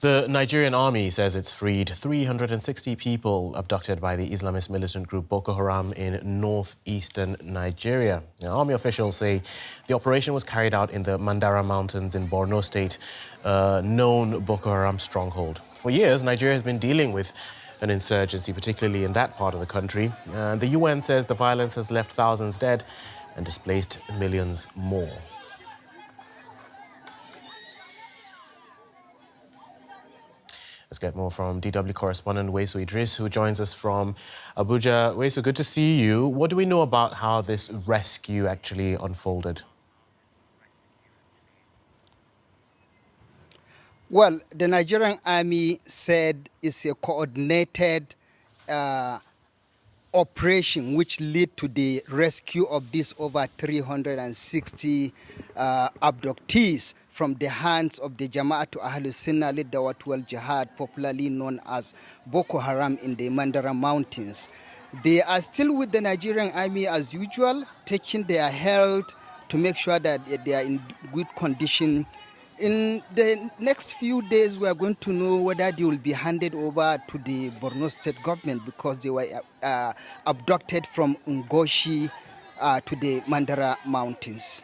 The Nigerian army says it's freed 360 people abducted by the Islamist militant group Boko Haram in northeastern Nigeria. Now, army officials say the operation was carried out in the Mandara mountains in Borno state, a known Boko Haram stronghold. For years, Nigeria has been dealing with an insurgency, particularly in that part of the country. The UN says the violence has left thousands dead and displaced millions more. Let's get more from DW correspondent Waisu Idris, who joins us from Abuja. Waisu, good to see you. What do we know about how this rescue actually unfolded? Well, the Nigerian army said it's a coordinated operation which led to the rescue of these over 360 abductees from the hands of the Jama'atu Ahlus Sunnah Lidawat wal Jihad, popularly known as Boko Haram, in the Mandara mountains. They are still with the Nigerian army as usual, taking their health to make sure that they are in good condition. In the next few days, we are going to know whether they will be handed over to the Borno state government, because they were abducted from Ngoshi to the Mandara mountains.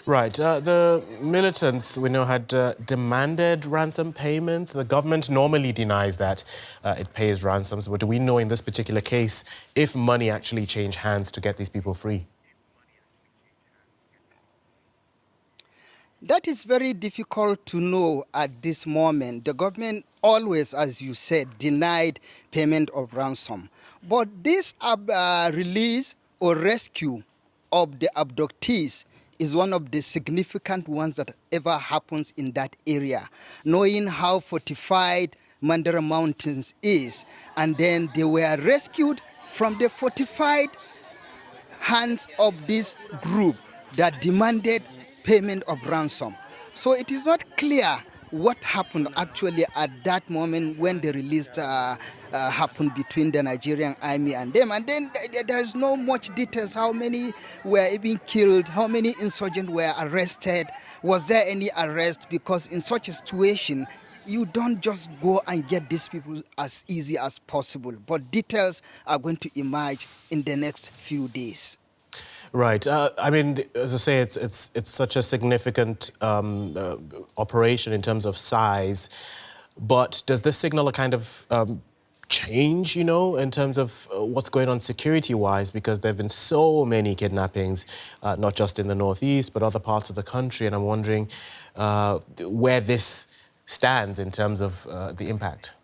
Right. The militants, we know, had demanded ransom payments. The government normally denies that it pays ransoms. But do we know in this particular case if money actually changed hands to get these people free? That is very difficult to know at this moment. The government always, as you said, denied payment of ransom. But this release or rescue of the abductees is one of the significant ones that ever happens in that area. Knowing how fortified Mandara Mountains is, and then they were rescued from the fortified hands of this group that demanded payment of ransom. So it is not clear what happened actually at that moment when the release happened between the Nigerian army and them. And then there is no much details how many were even killed, how many insurgents were arrested, was there any arrest, because in such a situation, you don't just go and get these people as easy as possible. But details are going to emerge in the next few days. Right. I mean, as I say, it's such a significant operation in terms of size. But does this signal a kind of change, you know, in terms of what's going on security-wise? Because there have been so many kidnappings, not just in the northeast, but other parts of the country. And I'm wondering where this stands in terms of the impact.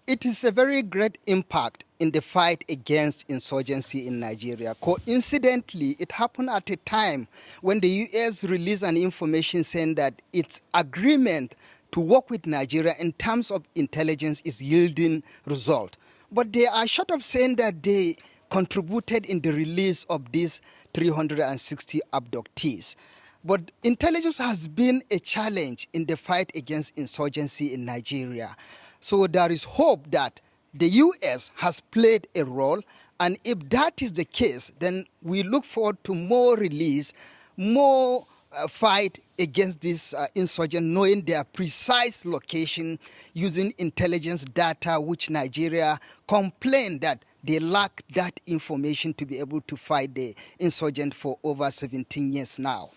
It is a very great impact in the fight against insurgency in Nigeria. Coincidentally, it happened at a time when the U.S. released an information saying that its agreement to work with Nigeria in terms of intelligence is yielding result. But they are short of saying that they contributed in the release of these 360 abductees. But intelligence has been a challenge in the fight against insurgency in Nigeria. So there is hope that the U.S. has played a role, and if that is the case, then we look forward to more release, more fight against this insurgent, knowing their precise location, using intelligence data, which Nigeria complained that they lack that information to be able to fight the insurgent for over 17 years now.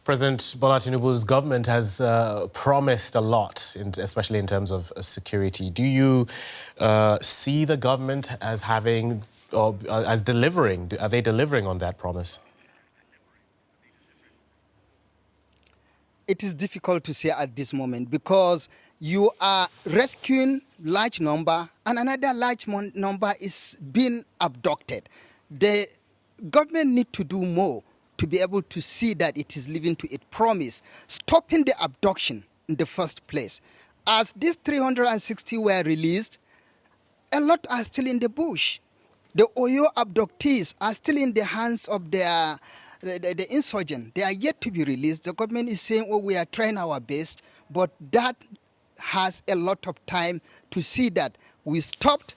President Bola Tinubu's government has promised a lot, especially in terms of security. Do you see the government as having, or as delivering? Are they delivering on that promise? It is difficult to say at this moment, because you are rescuing large number and another large number is being abducted. The government need to do more to be able to see that it is living to its promise, stopping the abduction in the first place. As these 360 were released, a lot are still in the bush. The Oyo abductees are still in the hands of the insurgent. They are yet to be released. The government is saying, oh, we are trying our best, but that has a lot of time to see that we stopped,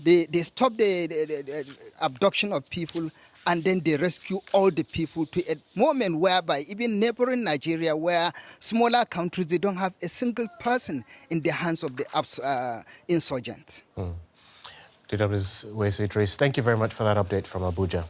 they stopped the abduction of people, and then they rescue all the people to a moment whereby even neighboring Nigeria, where smaller countries, they don't have a single person in the hands of the insurgents. DW's Waisu Idris, thank you very much for that update from Abuja.